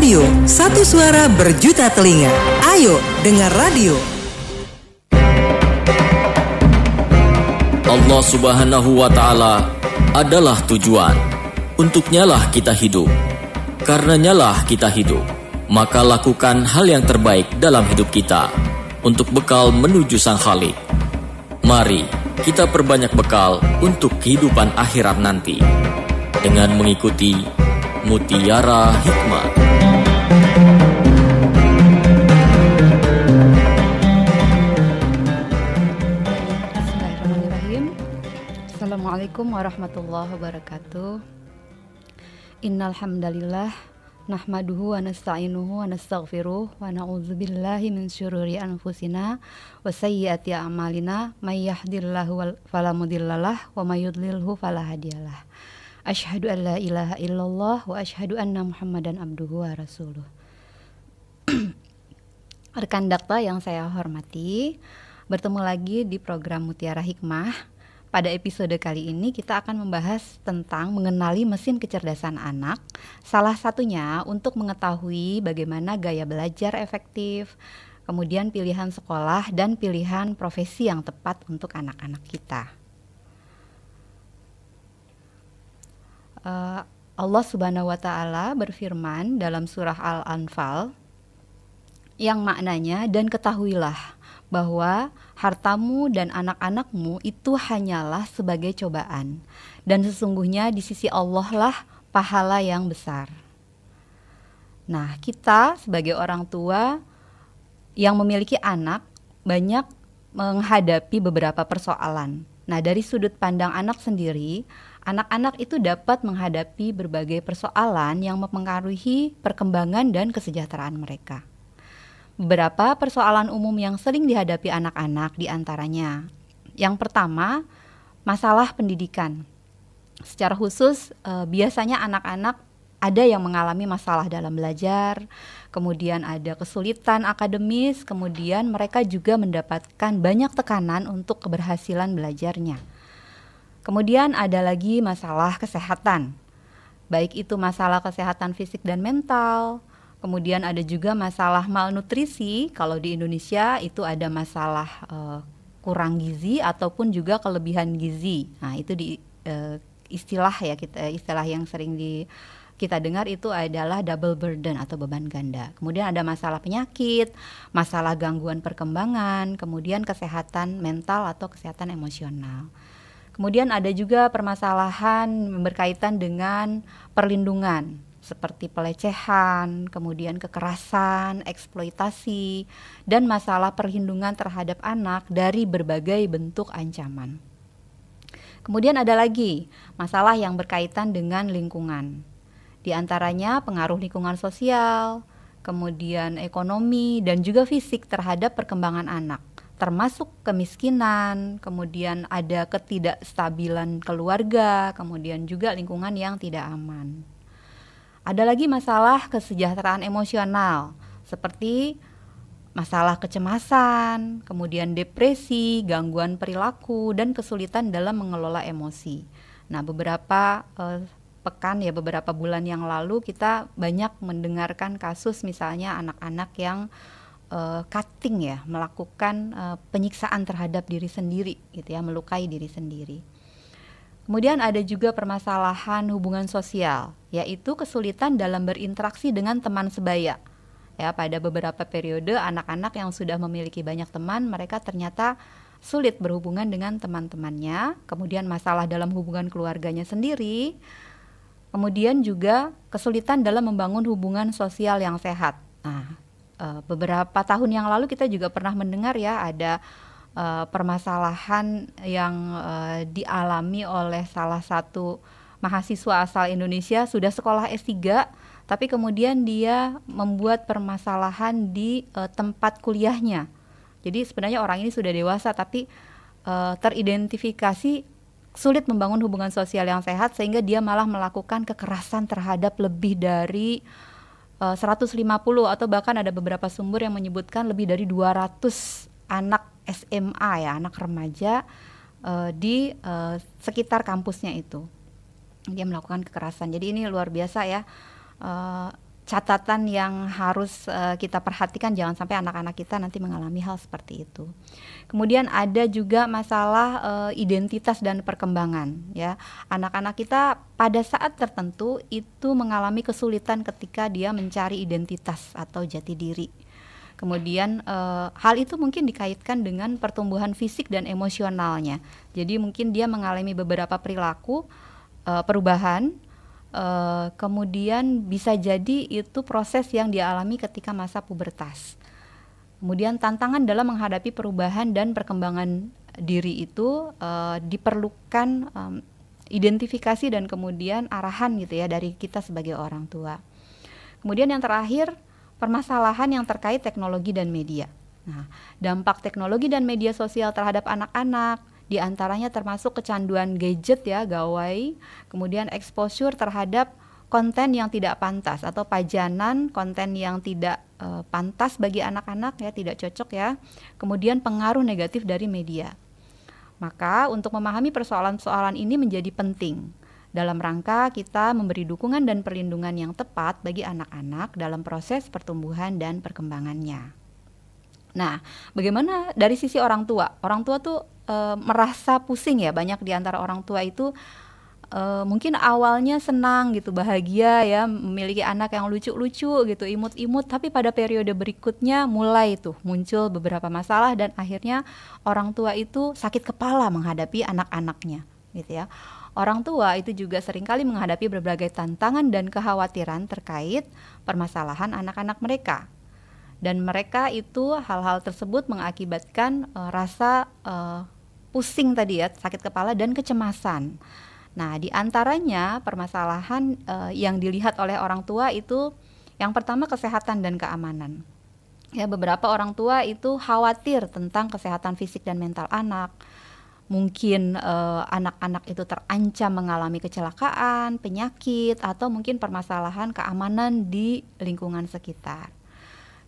Radio, satu suara berjuta telinga. Ayo dengar radio. Allah Subhanahu wa Ta'ala adalah tujuan. Untuknya lah kita hidup. Karenanya lah kita hidup. Maka lakukan hal yang terbaik dalam hidup kita untuk bekal menuju Sang Khalik. Mari kita perbanyak bekal untuk kehidupan akhirat nanti dengan mengikuti Mutiara Hikmah. Bismillahirrahmanirrahim. Assalamualaikum warahmatullahi wabarakatuh. Innal hamdalillah nahmaduhu wa nasta'inuhu wa nastaghfiruh wa na'udzubillahi min syururi anfusina wa sayyiati a'malina may yahdihillahu fala mudhillalah wa may yudlilhu fala hadiyalah. Asyhadu an la ilaha illallah wa asyhadu anna Muhammadan abduhu wa rasuluh. Rekan dakta yang saya hormati, bertemu lagi di program Mutiara Hikmah. Pada episode kali ini kita akan membahas tentang mengenali mesin kecerdasan anak. Salah satunya untuk mengetahui bagaimana gaya belajar efektif, kemudian pilihan sekolah dan pilihan profesi yang tepat untuk anak-anak kita. Allah Subhanahu wa Ta'ala berfirman dalam surah Al-Anfal yang maknanya, dan ketahuilah bahwa hartamu dan anak-anakmu itu hanyalah sebagai cobaan, dan sesungguhnya di sisi Allah lah pahala yang besar. Nah, kita sebagai orang tua yang memiliki anak banyak menghadapi beberapa persoalan. Nah, dari sudut pandang anak sendiri, anak-anak itu dapat menghadapi berbagai persoalan yang mempengaruhi perkembangan dan kesejahteraan mereka. Beberapa persoalan umum yang sering dihadapi anak-anak diantaranya. Yang pertama, masalah pendidikan. Secara khusus, biasanya anak-anak ada yang mengalami masalah dalam belajar, kemudian ada kesulitan akademis, kemudian mereka juga mendapatkan banyak tekanan untuk keberhasilan belajarnya. Kemudian ada lagi masalah kesehatan, baik itu masalah kesehatan fisik dan mental. Kemudian ada juga masalah malnutrisi, kalau di Indonesia itu ada masalah kurang gizi ataupun juga kelebihan gizi. Nah, itu istilah yang sering kita dengar itu adalah double burden atau beban ganda. Kemudian ada masalah penyakit, masalah gangguan perkembangan, kemudian kesehatan mental atau kesehatan emosional. Kemudian ada juga permasalahan berkaitan dengan perlindungan seperti pelecehan, kemudian kekerasan, eksploitasi, dan masalah perlindungan terhadap anak dari berbagai bentuk ancaman. Kemudian ada lagi masalah yang berkaitan dengan lingkungan. Di antaranya pengaruh lingkungan sosial, kemudian ekonomi, dan juga fisik terhadap perkembangan anak, termasuk kemiskinan, kemudian ada ketidakstabilan keluarga, kemudian juga lingkungan yang tidak aman. Ada lagi masalah kesejahteraan emosional, seperti masalah kecemasan, kemudian depresi, gangguan perilaku, dan kesulitan dalam mengelola emosi. Nah, beberapa beberapa bulan yang lalu kita banyak mendengarkan kasus misalnya anak-anak yang cutting ya, melakukan penyiksaan terhadap diri sendiri gitu ya, melukai diri sendiri. Kemudian ada juga permasalahan hubungan sosial, yaitu kesulitan dalam berinteraksi dengan teman sebaya. Ya, pada beberapa periode anak-anak yang sudah memiliki banyak teman, mereka ternyata sulit berhubungan dengan teman-temannya. Kemudian masalah dalam hubungan keluarganya sendiri. Kemudian juga kesulitan dalam membangun hubungan sosial yang sehat. Nah, beberapa tahun yang lalu kita juga pernah mendengar ya ada permasalahan yang dialami oleh salah satu mahasiswa asal Indonesia, sudah sekolah S3, tapi kemudian dia membuat permasalahan di tempat kuliahnya. Jadi sebenarnya orang ini sudah dewasa tapi teridentifikasi sulit membangun hubungan sosial yang sehat, sehingga dia malah melakukan kekerasan terhadap lebih dari 150 atau bahkan ada beberapa sumber yang menyebutkan lebih dari 200 anak SMA ya, anak remaja di sekitar kampusnya itu. Dia melakukan kekerasan. Jadi ini luar biasa ya, catatan yang harus kita perhatikan, jangan sampai anak-anak kita nanti mengalami hal seperti itu. Kemudian ada juga masalah identitas dan perkembangan ya. Anak-anak kita pada saat tertentu itu mengalami kesulitan ketika dia mencari identitas atau jati diri. Kemudian hal itu mungkin dikaitkan dengan pertumbuhan fisik dan emosionalnya. Jadi mungkin dia mengalami beberapa perilaku perubahan. Kemudian bisa jadi itu proses yang dialami ketika masa pubertas. Kemudian tantangan dalam menghadapi perubahan dan perkembangan diri itu diperlukan identifikasi dan kemudian arahan gitu ya dari kita sebagai orang tua. Kemudian yang terakhir, permasalahan yang terkait teknologi dan media. Nah, dampak teknologi dan media sosial terhadap anak-anak di antaranya termasuk kecanduan gadget ya, gawai, kemudian exposure terhadap konten yang tidak pantas atau pajanan konten yang tidak pantas bagi anak-anak ya, tidak cocok ya. Kemudian pengaruh negatif dari media. Maka untuk memahami persoalan-persoalan ini menjadi penting dalam rangka kita memberi dukungan dan perlindungan yang tepat bagi anak-anak dalam proses pertumbuhan dan perkembangannya. Nah, bagaimana dari sisi orang tua? Orang tua tuh merasa pusing ya, banyak di antara orang tua itu mungkin awalnya senang gitu, bahagia ya, memiliki anak yang lucu-lucu gitu, imut-imut, tapi pada periode berikutnya mulai tuh muncul beberapa masalah dan akhirnya orang tua itu sakit kepala menghadapi anak-anaknya gitu ya. Orang tua itu juga seringkali menghadapi berbagai tantangan dan kekhawatiran terkait permasalahan anak-anak mereka. Dan mereka itu hal-hal tersebut mengakibatkan rasa pusing tadi ya, sakit kepala dan kecemasan. Nah, di antaranya permasalahan yang dilihat oleh orang tua itu yang pertama kesehatan dan keamanan. Ya, beberapa orang tua itu khawatir tentang kesehatan fisik dan mental anak. Mungkin anak-anak itu terancam mengalami kecelakaan, penyakit, atau mungkin permasalahan keamanan di lingkungan sekitar.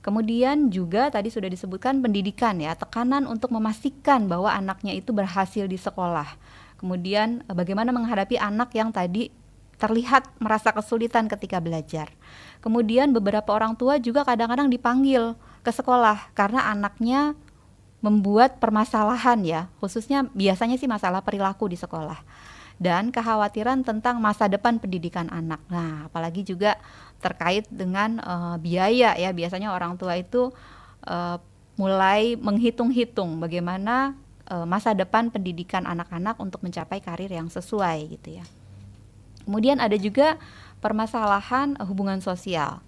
Kemudian juga tadi sudah disebutkan pendidikan ya, tekanan untuk memastikan bahwa anaknya itu berhasil di sekolah. Kemudian bagaimana menghadapi anak yang tadi terlihat merasa kesulitan ketika belajar. Kemudian beberapa orang tua juga kadang-kadang dipanggil ke sekolah karena anaknya membuat permasalahan ya, khususnya biasanya sih masalah perilaku di sekolah. Dan kekhawatiran tentang masa depan pendidikan anak. Nah, apalagi juga terkait dengan biaya ya, biasanya orang tua itu mulai menghitung-hitung bagaimana masa depan pendidikan anak-anak untuk mencapai karir yang sesuai gitu ya. Kemudian ada juga permasalahan hubungan sosial.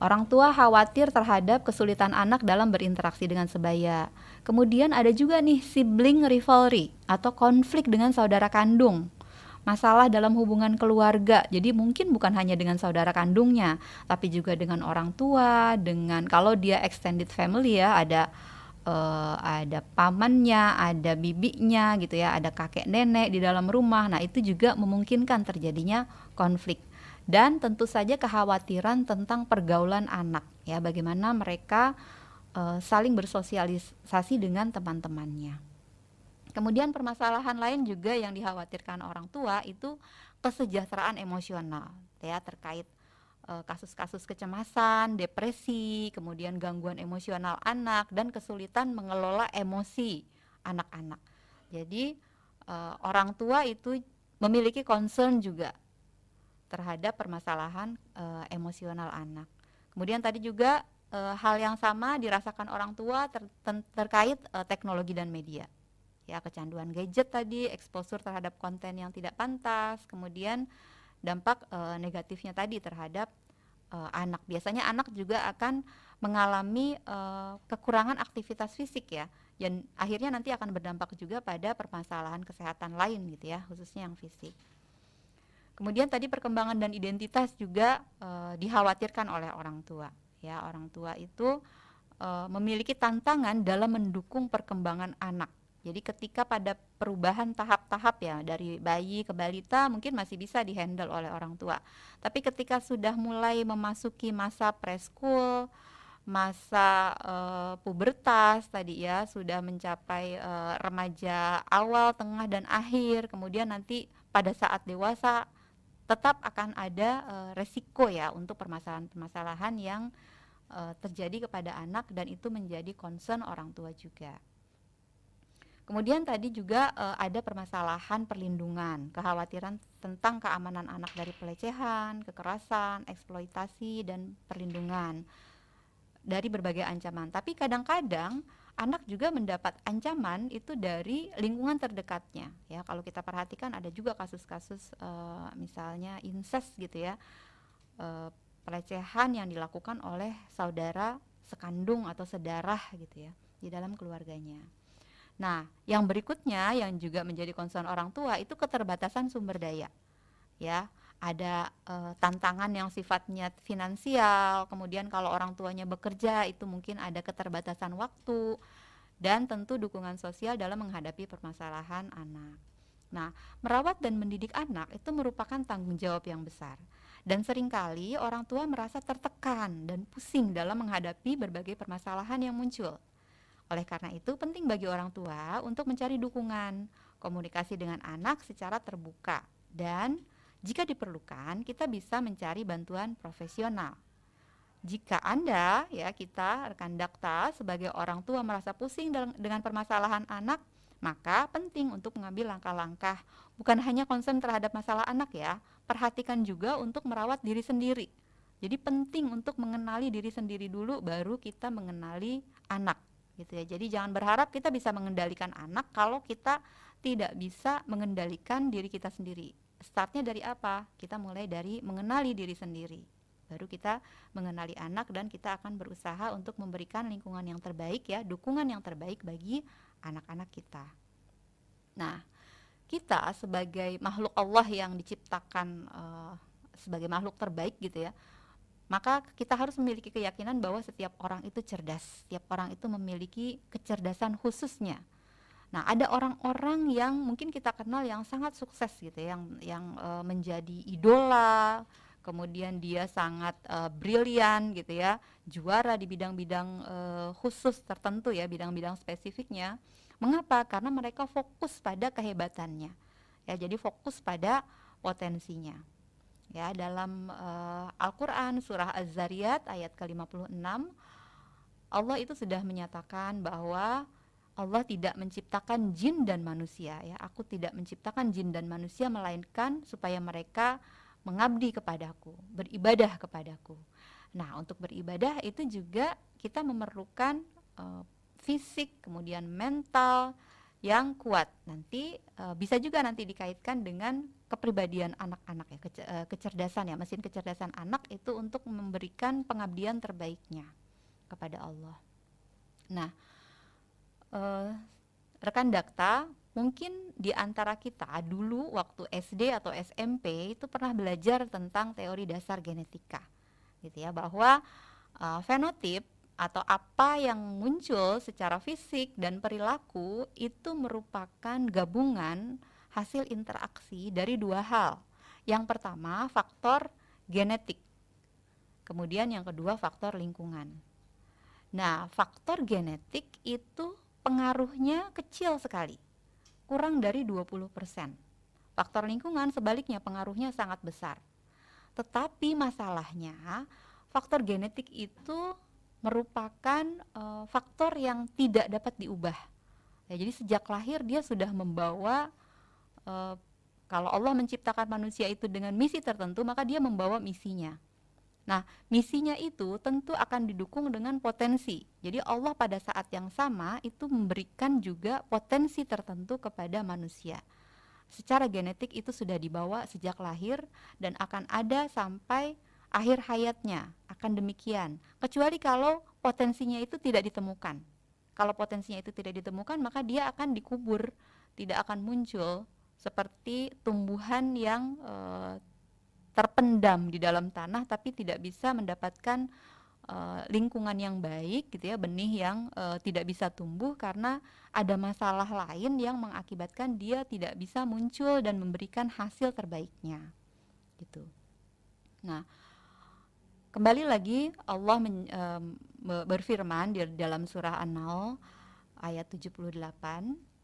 Orang tua khawatir terhadap kesulitan anak dalam berinteraksi dengan sebaya. Kemudian ada juga nih sibling rivalry atau konflik dengan saudara kandung. Masalah dalam hubungan keluarga. Jadi mungkin bukan hanya dengan saudara kandungnya, tapi juga dengan orang tua, dengan kalau dia extended family ya, ada pamannya, ada bibinya gitu ya, ada kakek nenek di dalam rumah. Nah, itu juga memungkinkan terjadinya konflik. Dan tentu saja kekhawatiran tentang pergaulan anak ya, bagaimana mereka saling bersosialisasi dengan teman-temannya. Kemudian permasalahan lain juga yang dikhawatirkan orang tua itu kesejahteraan emosional ya, terkait kasus-kasus kecemasan, depresi, kemudian gangguan emosional anak dan kesulitan mengelola emosi anak-anak. Jadi orang tua itu memiliki concern juga terhadap permasalahan emosional anak. Kemudian tadi juga hal yang sama dirasakan orang tua terkait teknologi dan media. Ya, kecanduan gadget tadi, exposure terhadap konten yang tidak pantas, kemudian dampak negatifnya tadi terhadap anak. Biasanya anak juga akan mengalami kekurangan aktivitas fisik ya, dan akhirnya nanti akan berdampak juga pada permasalahan kesehatan lain gitu ya, khususnya yang fisik. Kemudian tadi perkembangan dan identitas juga dikhawatirkan oleh orang tua. Ya, orang tua itu memiliki tantangan dalam mendukung perkembangan anak. Jadi ketika pada perubahan tahap-tahap ya, dari bayi ke balita mungkin masih bisa dihandle oleh orang tua. Tapi ketika sudah mulai memasuki masa preschool, masa pubertas tadi ya, sudah mencapai remaja awal, tengah dan akhir, kemudian nanti pada saat dewasa tetap akan ada resiko ya untuk permasalahan-permasalahan yang terjadi kepada anak, dan itu menjadi concern orang tua juga. Kemudian tadi juga ada permasalahan perlindungan, kekhawatiran tentang keamanan anak dari pelecehan, kekerasan, eksploitasi, dan perlindungan dari berbagai ancaman. Tapi kadang-kadang anak juga mendapat ancaman itu dari lingkungan terdekatnya. Ya, kalau kita perhatikan ada juga kasus-kasus misalnya incest gitu ya, pelecehan yang dilakukan oleh saudara sekandung atau sedarah gitu ya di dalam keluarganya. Nah, yang berikutnya yang juga menjadi concern orang tua itu keterbatasan sumber daya. Ya, ada tantangan yang sifatnya finansial, kemudian kalau orang tuanya bekerja itu mungkin ada keterbatasan waktu, dan tentu dukungan sosial dalam menghadapi permasalahan anak. Nah, merawat dan mendidik anak itu merupakan tanggung jawab yang besar. Dan seringkali orang tua merasa tertekan dan pusing dalam menghadapi berbagai permasalahan yang muncul. Oleh karena itu, penting bagi orang tua untuk mencari dukungan, komunikasi dengan anak secara terbuka, dan jika diperlukan, kita bisa mencari bantuan profesional. Jika Anda, ya kita, rekan Dakta, sebagai orang tua merasa pusing dengan permasalahan anak, maka penting untuk mengambil langkah-langkah, bukan hanya concern terhadap masalah anak ya, perhatikan juga untuk merawat diri sendiri. Jadi penting untuk mengenali diri sendiri dulu, baru kita mengenali anak, gitu ya. Jadi jangan berharap kita bisa mengendalikan anak kalau kita tidak bisa mengendalikan diri kita sendiri. Startnya dari apa? Kita mulai dari mengenali diri sendiri, baru kita mengenali anak, dan kita akan berusaha untuk memberikan lingkungan yang terbaik ya, dukungan yang terbaik bagi anak-anak kita. Nah, kita sebagai makhluk Allah yang diciptakan sebagai makhluk terbaik gitu ya, maka kita harus memiliki keyakinan bahwa setiap orang itu cerdas, setiap orang itu memiliki kecerdasan khususnya. Nah, ada orang-orang yang mungkin kita kenal yang sangat sukses gitu ya, yang menjadi idola, kemudian dia sangat brilian gitu ya, juara di bidang-bidang khusus tertentu ya, bidang-bidang spesifiknya. Mengapa? Karena mereka fokus pada kehebatannya. Ya, jadi fokus pada potensinya. Ya, dalam Al-Qur'an surah Az-Zariyat ayat ke-56, Allah itu sudah menyatakan bahwa Allah tidak menciptakan jin dan manusia ya. Aku tidak menciptakan jin dan manusia melainkan supaya mereka mengabdi kepadaku, beribadah kepadaku. Nah, untuk beribadah itu juga kita memerlukan fisik, kemudian mental yang kuat. Nanti bisa juga nanti dikaitkan dengan kepribadian anak-anak ya, kecerdasan ya, mesin kecerdasan anak itu untuk memberikan pengabdian terbaiknya kepada Allah. Nah, rekan Dakta, mungkin di antara kita dulu waktu SD atau SMP itu pernah belajar tentang teori dasar genetika, gitu ya, bahwa fenotip atau apa yang muncul secara fisik dan perilaku itu merupakan gabungan hasil interaksi dari dua hal. Yang pertama faktor genetik, kemudian yang kedua faktor lingkungan. Nah, faktor genetik itu pengaruhnya kecil sekali, kurang dari 20%. Faktor lingkungan sebaliknya pengaruhnya sangat besar. Tetapi masalahnya faktor genetik itu merupakan faktor yang tidak dapat diubah. Ya, jadi sejak lahir dia sudah membawa, kalau Allah menciptakan manusia itu dengan misi tertentu, maka dia membawa misinya. Nah, misinya itu tentu akan didukung dengan potensi. Jadi Allah pada saat yang sama itu memberikan juga potensi tertentu kepada manusia. Secara genetik itu sudah dibawa sejak lahir dan akan ada sampai akhir hayatnya, akan demikian. Kecuali kalau potensinya itu tidak ditemukan. Kalau potensinya itu tidak ditemukan, maka dia akan dikubur, tidak akan muncul seperti tumbuhan yang terpendam di dalam tanah tapi tidak bisa mendapatkan lingkungan yang baik gitu ya, benih yang tidak bisa tumbuh karena ada masalah lain yang mengakibatkan dia tidak bisa muncul dan memberikan hasil terbaiknya gitu. Nah, kembali lagi Allah berfirman di dalam surah An-Nahl ayat 78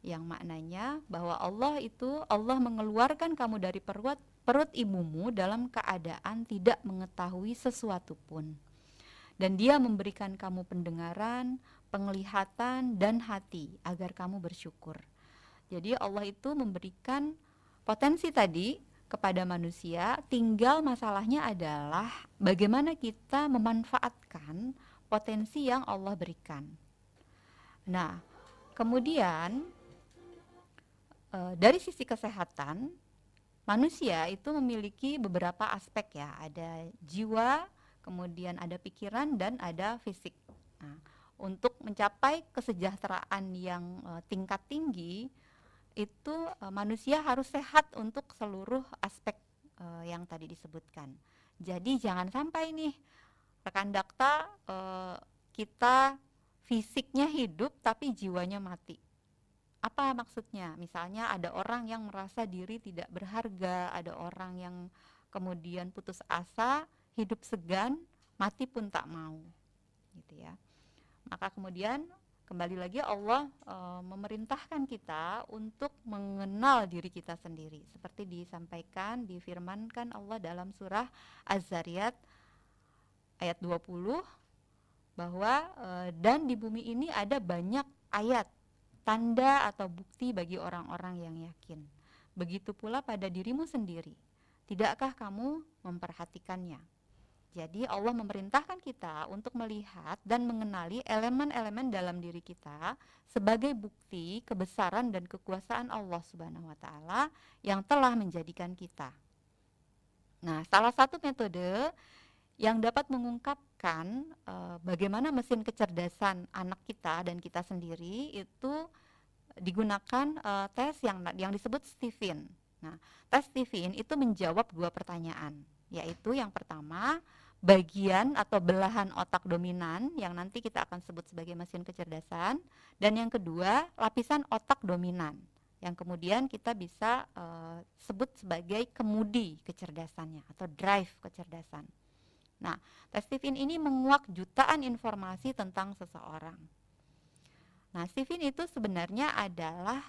yang maknanya bahwa Allah mengeluarkan kamu dari perut perut ibumu dalam keadaan tidak mengetahui sesuatu pun. Dan Dia memberikan kamu pendengaran, penglihatan, dan hati agar kamu bersyukur. Jadi Allah itu memberikan potensi tadi kepada manusia, tinggal masalahnya adalah bagaimana kita memanfaatkan potensi yang Allah berikan. Nah, kemudian dari sisi kesehatan, manusia itu memiliki beberapa aspek ya, ada jiwa, kemudian ada pikiran, dan ada fisik. Nah, untuk mencapai kesejahteraan yang tingkat tinggi, itu manusia harus sehat untuk seluruh aspek yang tadi disebutkan. Jadi jangan sampai nih rekan dakta kita fisiknya hidup tapi jiwanya mati. Apa maksudnya? Misalnya ada orang yang merasa diri tidak berharga, ada orang yang kemudian putus asa, hidup segan, mati pun tak mau, gitu ya. Maka kemudian kembali lagi Allah memerintahkan kita untuk mengenal diri kita sendiri, seperti disampaikan, difirmankan Allah dalam surah Az-Zariyat ayat 20, bahwa dan di bumi ini ada banyak ayat, tanda atau bukti bagi orang-orang yang yakin. Begitu pula pada dirimu sendiri, tidakkah kamu memperhatikannya? Jadi Allah memerintahkan kita untuk melihat dan mengenali elemen-elemen dalam diri kita sebagai bukti kebesaran dan kekuasaan Allah Subhanahu wa taala yang telah menjadikan kita. Nah, salah satu metode yang dapat mengungkapkan bagaimana mesin kecerdasan anak kita dan kita sendiri itu digunakan tes yang disebut Stephen. Nah, tes Stephen itu menjawab 2 pertanyaan, yaitu yang pertama, bagian atau belahan otak dominan yang nanti kita akan sebut sebagai mesin kecerdasan, dan yang kedua, lapisan otak dominan yang kemudian kita bisa sebut sebagai kemudi kecerdasannya atau drive kecerdasan. Nah, tes Stephen ini menguak jutaan informasi tentang seseorang. Nah, Stephen itu sebenarnya adalah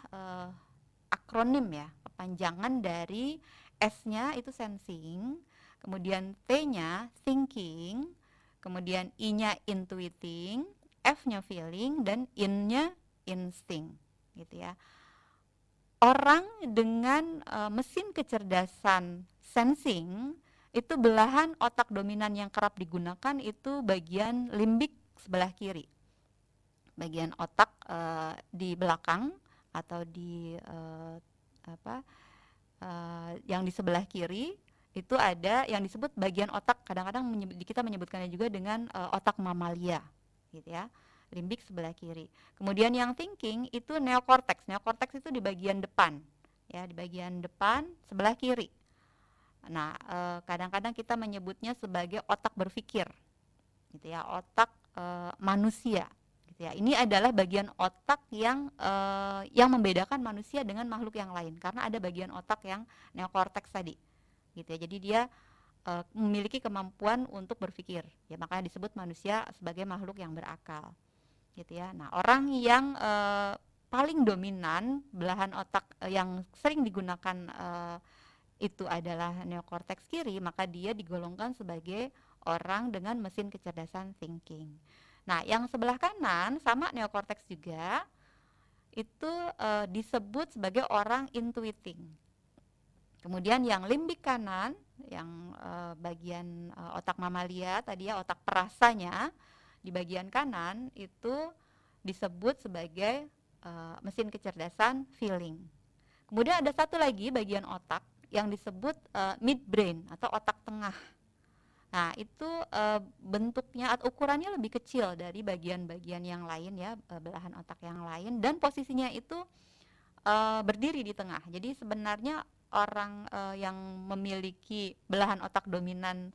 akronim ya, kepanjangan dari S-nya itu sensing, kemudian T-nya thinking, kemudian I-nya intuiting, F-nya feeling, dan In-nya instinct, gitu ya. Orang dengan mesin kecerdasan sensing itu belahan otak dominan yang kerap digunakan itu bagian limbik sebelah kiri, bagian otak di belakang atau di yang di sebelah kiri. Itu ada yang disebut bagian otak, kadang-kadang kita menyebutkannya juga dengan otak mamalia, gitu ya, limbik sebelah kiri. Kemudian yang thinking itu neokorteks. Neokorteks itu di bagian depan, ya, di bagian depan sebelah kiri. Nah, kadang-kadang kita menyebutnya sebagai otak berpikir, gitu ya, otak manusia, gitu ya. Ini adalah bagian otak yang membedakan manusia dengan makhluk yang lain, karena ada bagian otak yang neokorteks tadi. Gitu ya. Jadi dia memiliki kemampuan untuk berpikir, ya, makanya disebut manusia sebagai makhluk yang berakal, gitu ya. Nah, orang yang paling dominan belahan otak yang sering digunakan itu adalah neokorteks kiri, maka dia digolongkan sebagai orang dengan mesin kecerdasan thinking. Nah, yang sebelah kanan sama neokorteks juga itu disebut sebagai orang intuiting. Kemudian yang limbik kanan, yang bagian otak mamalia tadi ya, otak perasanya di bagian kanan itu disebut sebagai mesin kecerdasan feeling. Kemudian ada satu lagi bagian otak yang disebut midbrain atau otak tengah. Nah, itu bentuknya atau ukurannya lebih kecil dari bagian-bagian yang lain ya, belahan otak yang lain, dan posisinya itu berdiri di tengah. Jadi sebenarnya orang yang memiliki belahan otak dominan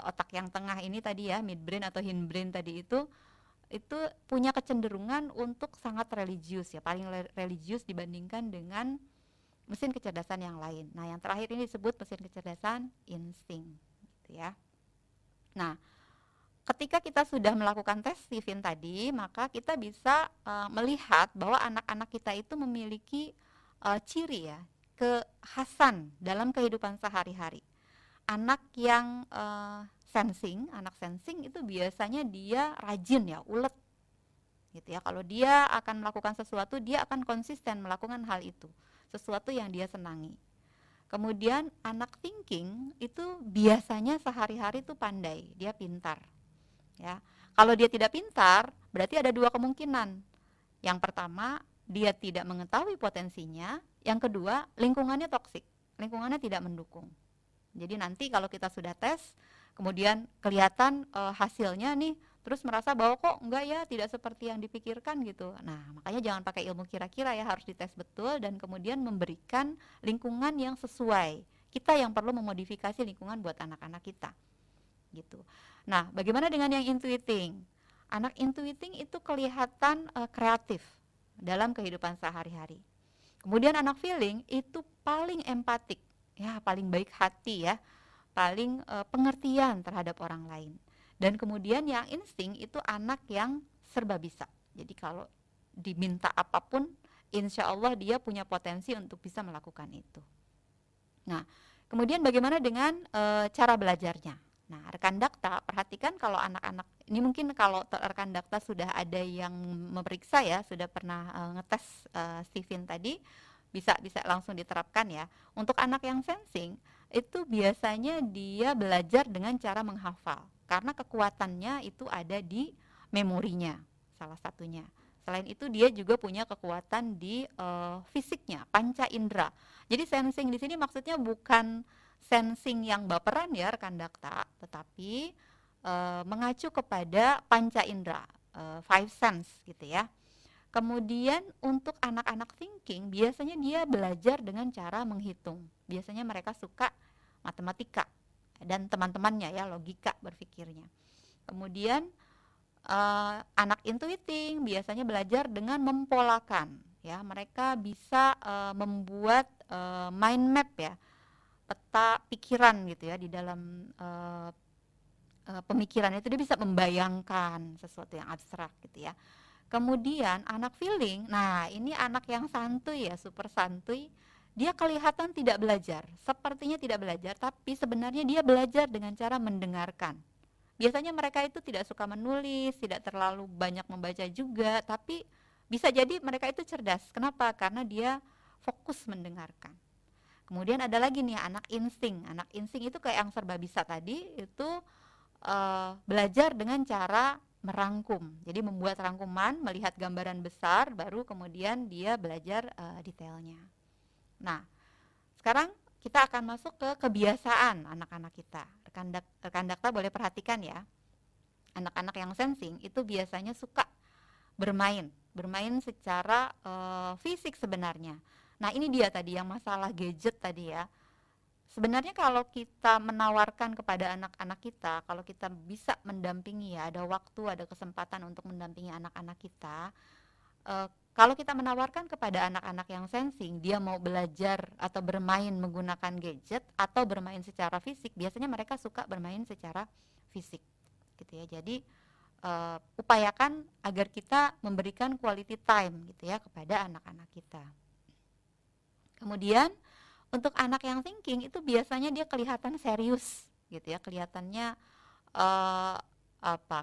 otak yang tengah ini tadi ya, midbrain atau hindbrain tadi itu punya kecenderungan untuk sangat religius ya, paling religius dibandingkan dengan mesin kecerdasan yang lain. Nah, yang terakhir ini disebut mesin kecerdasan insting, gitu ya. Nah, ketika kita sudah melakukan tes Stephen tadi, maka kita bisa melihat bahwa anak-anak kita itu memiliki ciri ya, kekhasan dalam kehidupan sehari-hari. Anak yang anak sensing itu biasanya dia rajin ya, ulet gitu ya. Kalau dia akan melakukan sesuatu, dia akan konsisten melakukan hal itu, sesuatu yang dia senangi. Kemudian anak thinking itu biasanya sehari-hari itu pandai, dia pintar ya. Kalau dia tidak pintar, berarti ada dua kemungkinan. Yang pertama, dia tidak mengetahui potensinya. Yang kedua, lingkungannya toksik, lingkungannya tidak mendukung. Jadi nanti kalau kita sudah tes, kemudian kelihatan hasilnya nih, terus merasa bahwa kok enggak ya, tidak seperti yang dipikirkan gitu. Nah, makanya jangan pakai ilmu kira-kira ya, harus dites betul dan kemudian memberikan lingkungan yang sesuai. Kita yang perlu memodifikasi lingkungan buat anak-anak kita gitu. Nah, bagaimana dengan yang intuiting? Anak intuiting itu kelihatan kreatif dalam kehidupan sehari-hari. Kemudian anak feeling itu paling empatik, ya, paling baik hati ya, paling pengertian terhadap orang lain. Dan kemudian yang insting itu anak yang serba bisa. Jadi kalau diminta apapun, insya Allah dia punya potensi untuk bisa melakukan itu. Nah, kemudian bagaimana dengan cara belajarnya? Nah, rekan dakta, perhatikan kalau anak-anak, ini mungkin kalau rekan dakta sudah ada yang memeriksa ya, sudah pernah ngetes Steven tadi, bisa langsung diterapkan ya. Untuk anak yang sensing, itu biasanya dia belajar dengan cara menghafal. Karena kekuatannya itu ada di memorinya, salah satunya. Selain itu dia juga punya kekuatan di fisiknya, panca indera. Jadi sensing di sini maksudnya bukan sensing yang baperan ya rekan dakta, tetapi mengacu kepada panca indera, five sense gitu ya. Kemudian untuk anak-anak thinking biasanya dia belajar dengan cara menghitung. Biasanya mereka suka matematika dan teman-temannya ya, logika berpikirnya. Kemudian anak intuiting biasanya belajar dengan mempolakan ya, mereka bisa membuat mind map ya, peta pikiran gitu ya, di dalam pemikiran itu dia bisa membayangkan sesuatu yang abstrak gitu ya. Kemudian anak feeling, nah ini anak yang santuy ya, super santuy. Dia kelihatan tidak belajar, sepertinya tidak belajar, tapi sebenarnya dia belajar dengan cara mendengarkan. Biasanya mereka itu tidak suka menulis, tidak terlalu banyak membaca juga, tapi bisa jadi mereka itu cerdas. Kenapa? Karena dia fokus mendengarkan. Kemudian ada lagi nih anak insting. Anak insting itu kayak yang serba bisa tadi, itu belajar dengan cara merangkum. Jadi membuat rangkuman, melihat gambaran besar, baru kemudian dia belajar detailnya. Nah, sekarang kita akan masuk ke kebiasaan anak-anak kita. Rekan dakta boleh perhatikan ya. Anak-anak yang sensing itu biasanya suka bermain secara fisik sebenarnya. Nah, ini dia tadi yang masalah gadget tadi ya. Sebenarnya kalau kita menawarkan kepada anak-anak kita, kalau kita bisa mendampingi ya, ada waktu, ada kesempatan untuk mendampingi anak-anak kita, kalau kita menawarkan kepada anak-anak yang sensing, dia mau belajar atau bermain menggunakan gadget atau bermain secara fisik, biasanya mereka suka bermain secara fisik gitu ya. Jadi upayakan agar kita memberikan quality time gitu ya kepada anak-anak kita. Kemudian untuk anak yang thinking itu biasanya dia kelihatan serius gitu ya, kelihatannya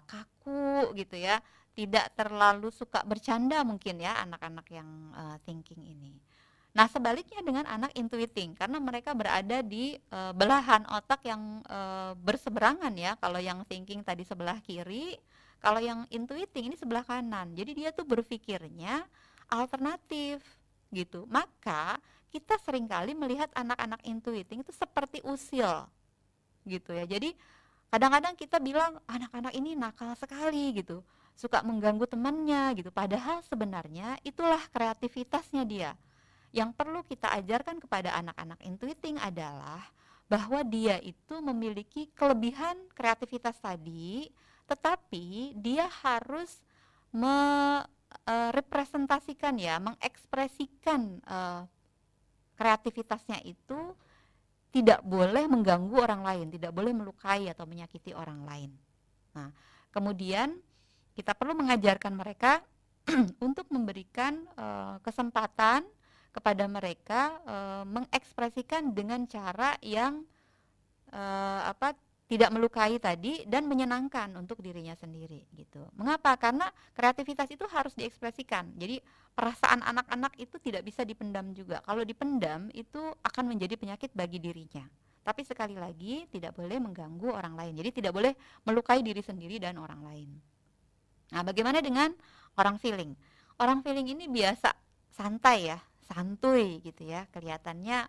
kaku gitu ya, tidak terlalu suka bercanda mungkin ya anak-anak yang thinking ini. Nah, sebaliknya dengan anak intuiting, karena mereka berada di belahan otak yang berseberangan ya. Kalau yang thinking tadi sebelah kiri, kalau yang intuiting ini sebelah kanan. Jadi dia tuh berpikirnya alternatif gitu. Maka kita seringkali melihat anak-anak intuiting itu seperti usil gitu ya. Jadi kadang-kadang kita bilang anak-anak ini nakal sekali gitu, suka mengganggu temannya gitu. Padahal sebenarnya itulah kreativitasnya dia. Yang perlu kita ajarkan kepada anak-anak intuiting adalah bahwa dia itu memiliki kelebihan kreativitas tadi, tetapi dia harus merepresentasikan ya, mengekspresikan kreativitasnya itu tidak boleh mengganggu orang lain, tidak boleh melukai atau menyakiti orang lain. Nah, kemudian kita perlu mengajarkan mereka untuk memberikan kesempatan kepada mereka mengekspresikan dengan cara yang tidak melukai tadi dan menyenangkan untuk dirinya sendiri gitu. Mengapa? Karena kreativitas itu harus diekspresikan. Jadi perasaan anak-anak itu tidak bisa dipendam juga. Kalau dipendam itu akan menjadi penyakit bagi dirinya. Tapi sekali lagi tidak boleh mengganggu orang lain. Jadi tidak boleh melukai diri sendiri dan orang lain. Nah, bagaimana dengan orang feeling? Orang feeling ini biasa santai ya, santuy gitu ya. Kelihatannya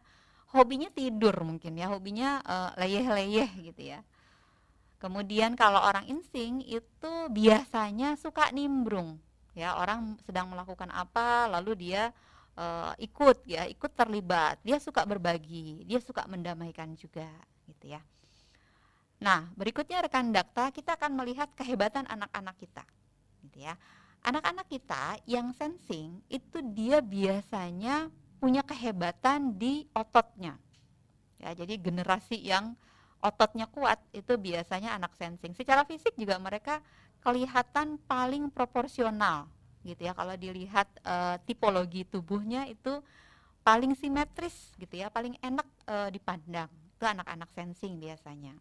hobinya tidur mungkin ya, hobinya leyeh-leyeh gitu ya. Kemudian kalau orang insting itu biasanya suka nimbrung ya, orang sedang melakukan apa lalu dia ikut terlibat, dia suka berbagi, dia suka mendamaikan juga gitu ya. Nah, berikutnya rekan Dakta, kita akan melihat kehebatan anak-anak kita gitu ya. Anak-anak kita yang sensing itu dia biasanya punya kehebatan di ototnya ya, jadi generasi yang ototnya kuat itu biasanya anak sensing. Secara fisik juga mereka kelihatan paling proporsional gitu ya. Kalau dilihat tipologi tubuhnya itu paling simetris gitu ya, paling enak dipandang. Itu anak-anak sensing biasanya.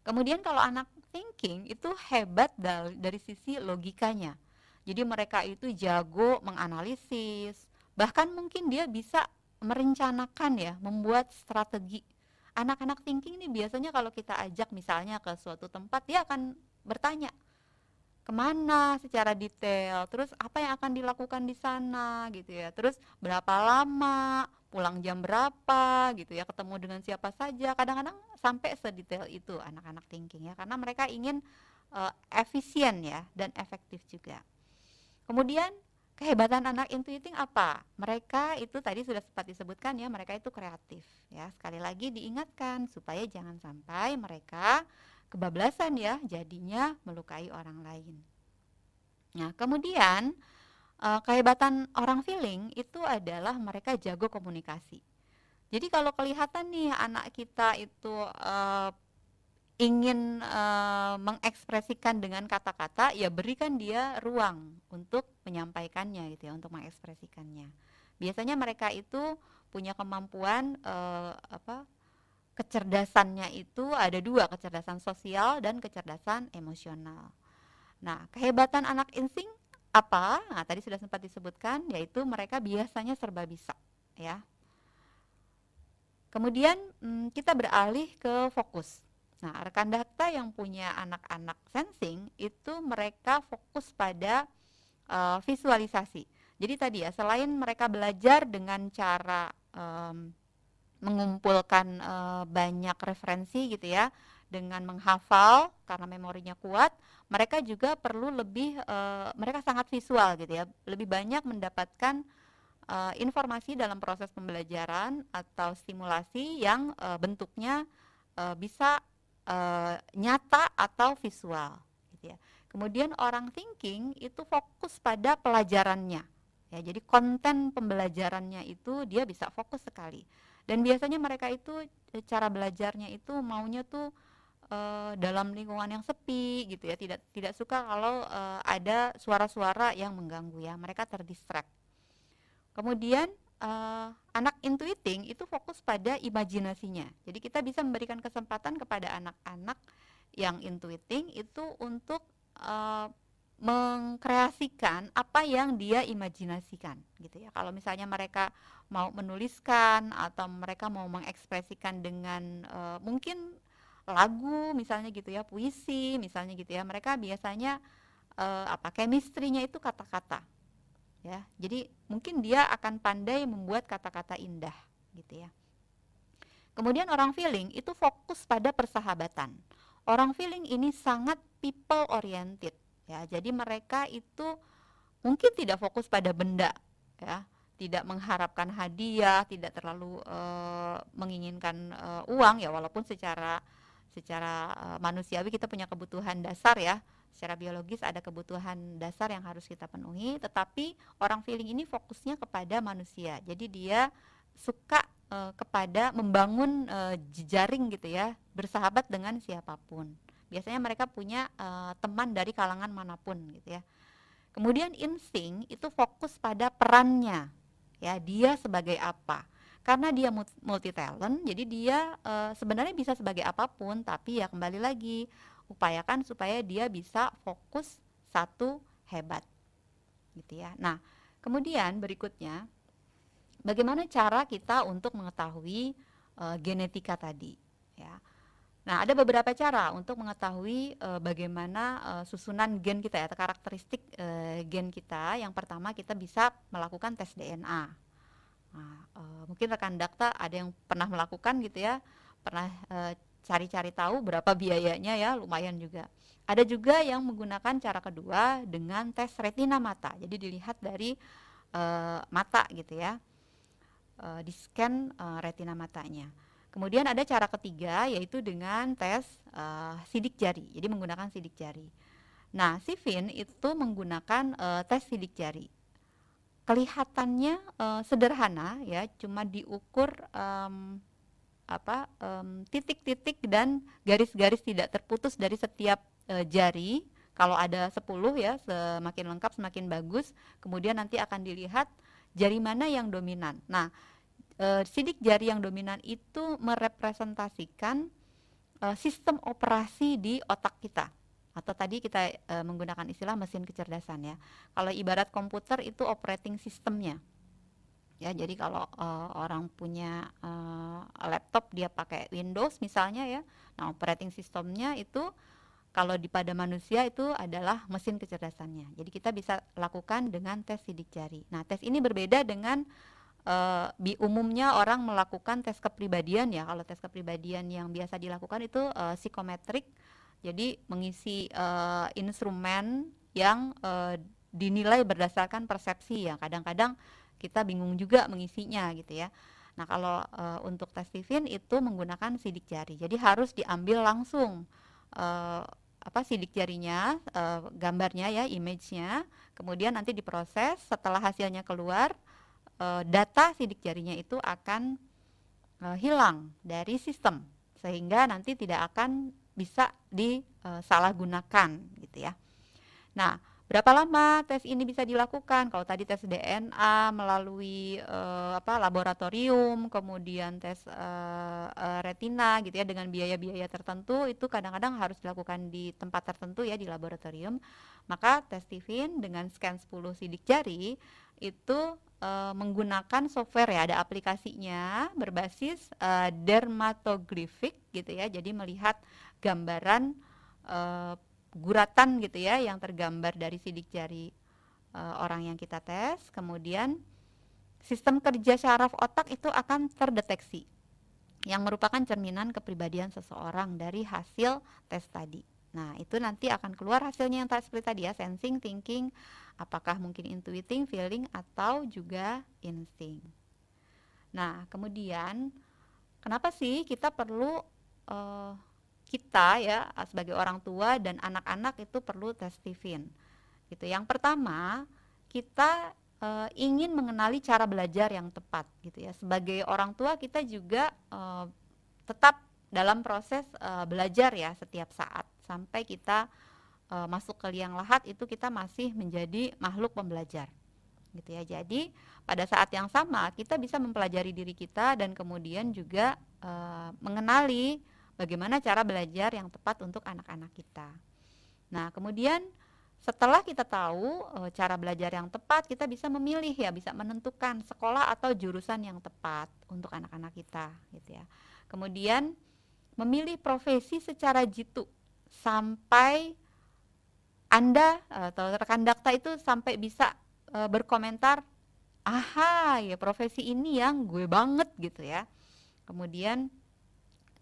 Kemudian kalau anak thinking itu hebat dari sisi logikanya. Jadi mereka itu jago menganalisis, bahkan mungkin dia bisa merencanakan ya, membuat strategi. Anak-anak thinking ini biasanya kalau kita ajak misalnya ke suatu tempat, dia akan bertanya kemana secara detail, terus apa yang akan dilakukan di sana gitu ya, terus berapa lama, pulang jam berapa gitu ya, ketemu dengan siapa saja. Kadang-kadang sampai sedetail itu anak-anak thinking ya, karena mereka ingin efisien ya dan efektif juga. Kemudian kehebatan anak intuiting apa? Mereka itu tadi sudah sempat disebutkan ya, mereka itu kreatif ya. Sekali lagi diingatkan supaya jangan sampai mereka kebablasan ya, jadinya melukai orang lain. Nah, kemudian kehebatan orang feeling itu adalah mereka jago komunikasi. Jadi kalau kelihatan nih anak kita itu ingin mengekspresikan dengan kata-kata, ya berikan dia ruang untuk menyampaikannya gitu ya, untuk mengekspresikannya. Biasanya mereka itu punya kemampuan kecerdasannya itu ada dua, kecerdasan sosial dan kecerdasan emosional. Nah, kehebatan anak insting apa? Nah, tadi sudah sempat disebutkan, yaitu mereka biasanya serba bisa ya. Kemudian kita beralih ke fokus. Nah, rekan Dakta yang punya anak-anak sensing itu mereka fokus pada visualisasi. Jadi tadi ya, selain mereka belajar dengan cara mengumpulkan banyak referensi gitu ya, dengan menghafal karena memorinya kuat, mereka juga perlu lebih mereka sangat visual gitu ya, lebih banyak mendapatkan informasi dalam proses pembelajaran atau stimulasi yang bentuknya bisa nyata atau visual gitu ya. Kemudian orang thinking itu fokus pada pelajarannya ya, jadi konten pembelajarannya itu dia bisa fokus sekali, dan biasanya mereka itu cara belajarnya itu maunya tuh dalam lingkungan yang sepi gitu ya, tidak suka kalau ada suara-suara yang mengganggu ya, mereka terdistract. Kemudian anak intuiting itu fokus pada imajinasinya. Jadi kita bisa memberikan kesempatan kepada anak-anak yang intuiting itu untuk mengkreasikan apa yang dia imajinasikan gitu ya. Kalau misalnya mereka mau menuliskan atau mereka mau mengekspresikan dengan mungkin lagu misalnya gitu ya, puisi misalnya gitu ya, mereka biasanya chemistry-nya itu kata-kata ya, jadi mungkin dia akan pandai membuat kata-kata indah gitu ya. Kemudian orang feeling itu fokus pada persahabatan. Orang feeling ini sangat people oriented ya, jadi mereka itu mungkin tidak fokus pada benda ya, tidak mengharapkan hadiah, tidak terlalu menginginkan uang ya, walaupun secara manusiawi kita punya kebutuhan dasar ya. Secara biologis ada kebutuhan dasar yang harus kita penuhi, tetapi orang feeling ini fokusnya kepada manusia. Jadi dia suka kepada membangun jejaring gitu ya, bersahabat dengan siapapun. Biasanya mereka punya teman dari kalangan manapun gitu ya. Kemudian insting itu fokus pada perannya ya, dia sebagai apa. Karena dia multi talent, jadi dia sebenarnya bisa sebagai apapun, tapi ya kembali lagi upayakan supaya dia bisa fokus satu hebat, gitu ya. Nah, kemudian berikutnya, bagaimana cara kita untuk mengetahui genetika tadi, ya. Nah, ada beberapa cara untuk mengetahui bagaimana susunan gen kita ya, atau karakteristik gen kita. Yang pertama, kita bisa melakukan tes DNA. Nah, mungkin rekan Dakta ada yang pernah melakukan gitu ya, pernah cari-cari tahu berapa biayanya ya, lumayan juga. Ada juga yang menggunakan cara kedua dengan tes retina mata. Jadi dilihat dari mata gitu ya, di scan retina matanya. Kemudian ada cara ketiga, yaitu dengan tes sidik jari. Jadi menggunakan sidik jari. Nah, Sifin itu menggunakan tes sidik jari. Kelihatannya sederhana ya, cuma diukur titik-titik dan garis-garis tidak terputus dari setiap jari. Kalau ada 10 ya, semakin lengkap semakin bagus. Kemudian nanti akan dilihat jari mana yang dominan. Nah, sidik jari yang dominan itu merepresentasikan sistem operasi di otak kita. Atau tadi kita menggunakan istilah mesin kecerdasan ya. Kalau ibarat komputer itu operating sistemnya. Ya, jadi kalau orang punya laptop dia pakai Windows misalnya ya. Nah, operating sistemnya itu kalau pada manusia itu adalah mesin kecerdasannya. Jadi kita bisa lakukan dengan tes sidik jari. Nah, tes ini berbeda dengan umumnya orang melakukan tes kepribadian ya. Kalau tes kepribadian yang biasa dilakukan itu psikometrik. Jadi mengisi instrumen yang dinilai berdasarkan persepsi ya. Kadang-kadang kita bingung juga mengisinya gitu ya. Nah, kalau untuk tes Sifin itu menggunakan sidik jari. Jadi harus diambil langsung sidik jarinya, gambarnya ya, image-nya. Kemudian nanti diproses. Setelah hasilnya keluar, data sidik jarinya itu akan hilang dari sistem, sehingga nanti tidak akan bisa disalahgunakan gitu ya. Nah, berapa lama tes ini bisa dilakukan? Kalau tadi tes DNA melalui laboratorium, kemudian tes retina gitu ya dengan biaya-biaya tertentu, itu kadang-kadang harus dilakukan di tempat tertentu ya, di laboratorium. Maka tes Sifin dengan scan 10 sidik jari itu menggunakan software ya, ada aplikasinya berbasis dermatographic gitu ya. Jadi melihat gambaran guratan gitu ya yang tergambar dari sidik jari orang yang kita tes. Kemudian sistem kerja syaraf otak itu akan terdeteksi, yang merupakan cerminan kepribadian seseorang dari hasil tes tadi. Nah, itu nanti akan keluar hasilnya yang seperti tadi ya, sensing, thinking, apakah mungkin intuiting, feeling, atau juga insting. Nah, kemudian kenapa sih kita perlu kita ya sebagai orang tua dan anak-anak itu perlu tes Sifin gitu. Yang pertama, kita ingin mengenali cara belajar yang tepat gitu ya. Sebagai orang tua kita juga tetap dalam proses belajar ya setiap saat sampai kita masuk ke liang lahat, itu kita masih menjadi makhluk pembelajar gitu ya. Jadi pada saat yang sama kita bisa mempelajari diri kita dan kemudian juga mengenali bagaimana cara belajar yang tepat untuk anak-anak kita. Nah, kemudian setelah kita tahu cara belajar yang tepat, kita bisa memilih ya, bisa menentukan sekolah atau jurusan yang tepat untuk anak-anak kita gitu ya. Kemudian memilih profesi secara jitu sampai Anda atau rekan Dakta itu sampai bisa berkomentar, aha ya profesi ini yang gue banget gitu ya. Kemudian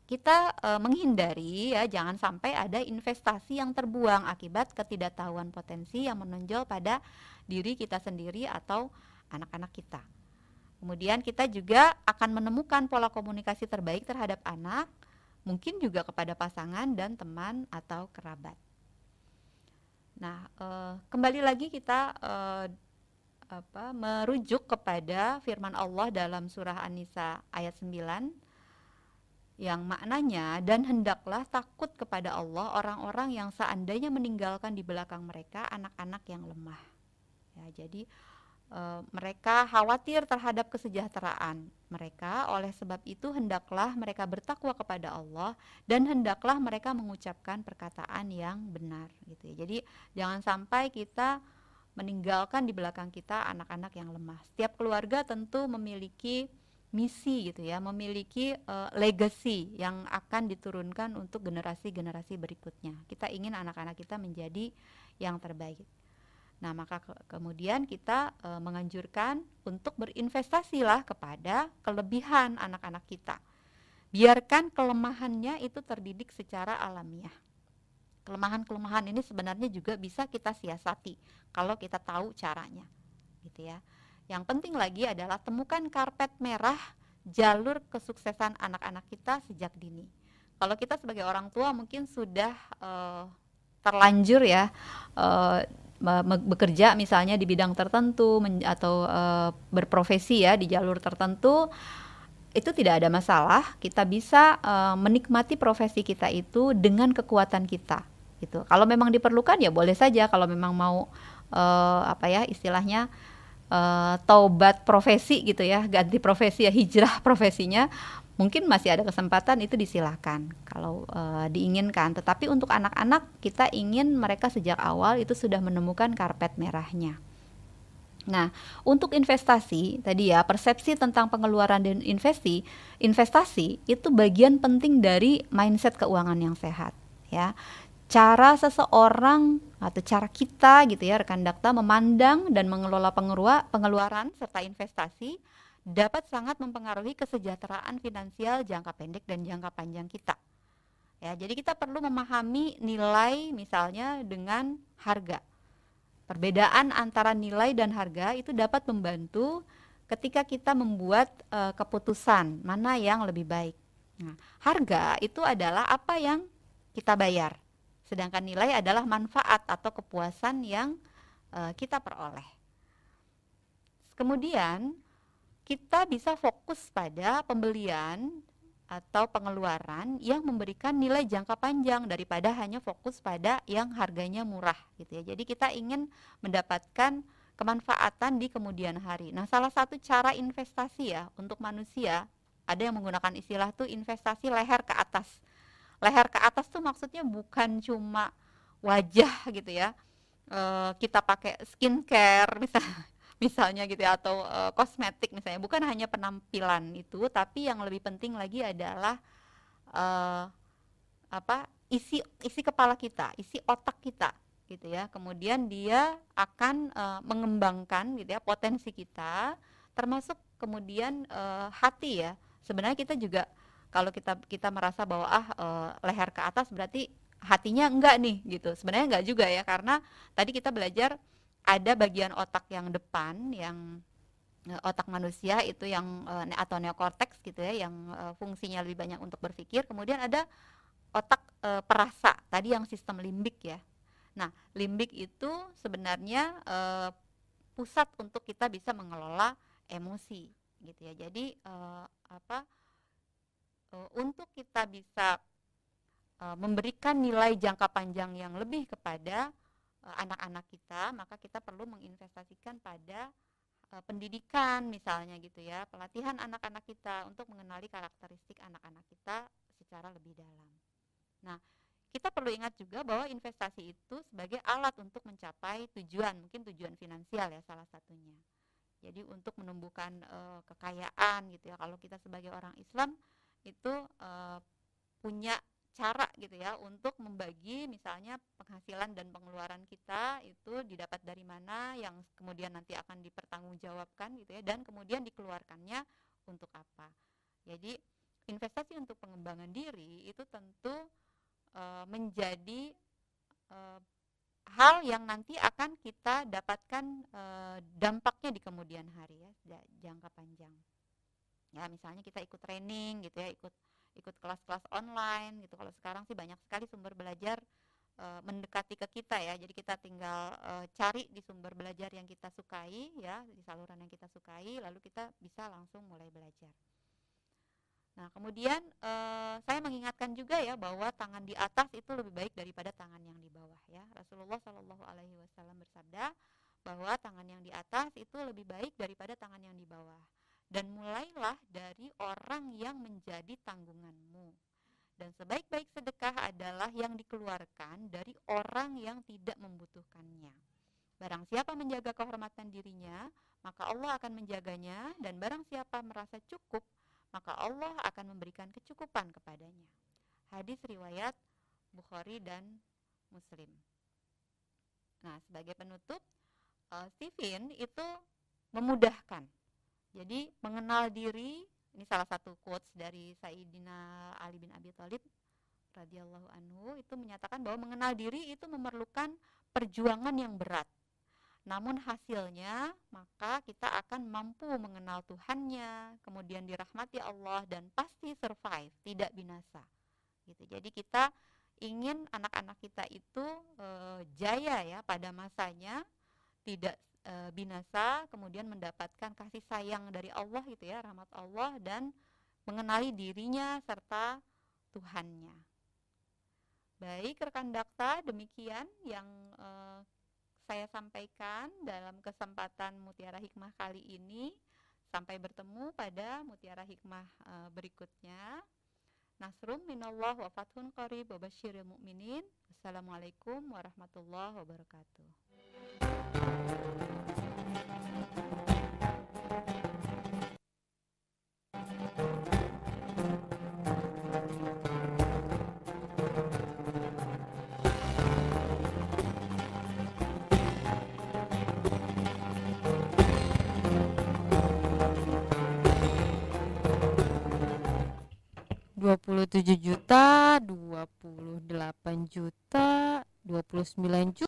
kita menghindari ya, jangan sampai ada investasi yang terbuang akibat ketidaktahuan potensi yang menonjol pada diri kita sendiri atau anak-anak kita. Kemudian kita juga akan menemukan pola komunikasi terbaik terhadap anak, mungkin juga kepada pasangan dan teman atau kerabat. Nah, kembali lagi kita merujuk kepada firman Allah dalam surah An-Nisa ayat 9 yang maknanya, dan hendaklah takut kepada Allah orang-orang yang seandainya meninggalkan di belakang mereka anak-anak yang lemah. Ya, jadi mereka khawatir terhadap kesejahteraan mereka. Oleh sebab itu hendaklah mereka bertakwa kepada Allah dan hendaklah mereka mengucapkan perkataan yang benar gitu ya. Jadi jangan sampai kita meninggalkan di belakang kita anak-anak yang lemah. Setiap keluarga tentu memiliki misi gitu ya, memiliki legacy yang akan diturunkan untuk generasi-generasi berikutnya. Kita ingin anak-anak kita menjadi yang terbaik. Nah, maka kemudian kita menganjurkan untuk berinvestasilah kepada kelebihan anak-anak kita. Biarkan kelemahannya itu terdidik secara alamiah. Kelemahan-kelemahan ini sebenarnya juga bisa kita siasati kalau kita tahu caranya, gitu ya. Yang penting lagi adalah temukan karpet merah jalur kesuksesan anak-anak kita sejak dini. Kalau kita sebagai orang tua mungkin sudah terlanjur ya bekerja misalnya di bidang tertentu atau berprofesi ya di jalur tertentu, itu tidak ada masalah. Kita bisa menikmati profesi kita itu dengan kekuatan kita gitu. Kalau memang diperlukan ya boleh saja. Kalau memang mau istilahnya taubat profesi gitu ya, ganti profesi ya, hijrah profesinya, mungkin masih ada kesempatan, itu disilahkan kalau diinginkan. Tetapi untuk anak-anak kita ingin mereka sejak awal itu sudah menemukan karpet merahnya. Nah, untuk investasi tadi ya, persepsi tentang pengeluaran dan investasi itu bagian penting dari mindset keuangan yang sehat ya. Cara seseorang atau cara kita gitu ya, rekan Dakta, memandang dan mengelola pengeluaran serta investasi dapat sangat mempengaruhi kesejahteraan finansial jangka pendek dan jangka panjang kita. Ya, jadi kita perlu memahami nilai misalnya dengan harga. Perbedaan antara nilai dan harga itu dapat membantu ketika kita membuat keputusan mana yang lebih baik. Nah, harga itu adalah apa yang kita bayar. Sedangkan nilai adalah manfaat atau kepuasan yang kita peroleh. Kemudian kita bisa fokus pada pembelian atau pengeluaran yang memberikan nilai jangka panjang daripada hanya fokus pada yang harganya murah gitu ya. Jadi kita ingin mendapatkan kemanfaatan di kemudian hari. Nah, salah satu cara investasi ya untuk manusia, ada yang menggunakan istilah tuh investasi leher ke atas. Leher ke atas tuh maksudnya bukan cuma wajah gitu ya, kita pakai skincare misalnya gitu ya, atau kosmetik misalnya, bukan hanya penampilan itu, tapi yang lebih penting lagi adalah isi kepala kita, isi otak kita gitu ya. Kemudian dia akan mengembangkan gitu ya potensi kita, termasuk kemudian hati ya. Sebenarnya kita juga kalau kita merasa bahwa leher ke atas berarti hatinya enggak nih gitu. Sebenarnya enggak juga ya, karena tadi kita belajar ada bagian otak yang depan, yang otak manusia itu yang atau neokorteks gitu ya, yang fungsinya lebih banyak untuk berpikir. Kemudian ada otak perasa tadi yang sistem limbik ya. Nah, limbik itu sebenarnya pusat untuk kita bisa mengelola emosi gitu ya. Jadi untuk kita bisa memberikan nilai jangka panjang yang lebih kepada anak-anak kita, maka kita perlu menginvestasikan pada pendidikan misalnya gitu ya, pelatihan anak-anak kita untuk mengenali karakteristik anak-anak kita secara lebih dalam. Nah, kita perlu ingat juga bahwa investasi itu sebagai alat untuk mencapai tujuan, mungkin tujuan finansial ya salah satunya. Jadi untuk menumbuhkan kekayaan gitu ya. Kalau kita sebagai orang Islam itu punya cara gitu ya untuk membagi misalnya penghasilan dan pengeluaran kita itu didapat dari mana, yang kemudian nanti akan dipertanggungjawabkan gitu ya, dan kemudian dikeluarkannya untuk apa. Jadi investasi untuk pengembangan diri itu tentu menjadi hal yang nanti akan kita dapatkan dampaknya di kemudian hari ya, jangka panjang. Ya, misalnya kita ikut training gitu ya, ikut kelas-kelas online gitu. Kalau sekarang sih banyak sekali sumber belajar mendekati ke kita ya. Jadi kita tinggal cari di sumber belajar yang kita sukai ya, di saluran yang kita sukai, lalu kita bisa langsung mulai belajar. Nah, kemudian saya mengingatkan juga ya bahwa tangan di atas itu lebih baik daripada tangan yang di bawah ya. Rasulullah Shallallahu Alaihi Wasallam bersabda bahwa tangan yang di atas itu lebih baik daripada tangan yang di bawah. Dan mulailah dari orang yang menjadi tanggunganmu. Dan sebaik-baik sedekah adalah yang dikeluarkan dari orang yang tidak membutuhkannya. Barang siapa menjaga kehormatan dirinya, maka Allah akan menjaganya, dan barang siapa merasa cukup, maka Allah akan memberikan kecukupan kepadanya. Hadis riwayat Bukhari dan Muslim. Nah, sebagai penutup, Stephen itu memudahkan. Jadi mengenal diri, ini salah satu quotes dari Sayyidina Ali bin Abi Thalib radhiyallahu anhu, itu menyatakan bahwa mengenal diri itu memerlukan perjuangan yang berat. Namun hasilnya maka kita akan mampu mengenal Tuhannya, kemudian dirahmati Allah dan pasti survive, tidak binasa. Gitu. Jadi kita ingin anak-anak kita itu jaya ya pada masanya, tidak binasa, kemudian mendapatkan kasih sayang dari Allah gitu ya, rahmat Allah, dan mengenali dirinya serta Tuhannya. Baik rekan dakta, demikian yang saya sampaikan dalam kesempatan Mutiara Hikmah kali ini. Sampai bertemu pada Mutiara Hikmah berikutnya. Nasrum minallah wa fathun qarib wa basyiril mu'minin. Wassalamualaikum warahmatullahi wabarakatuh. Rp27 juta, 28 juta, 29 juta.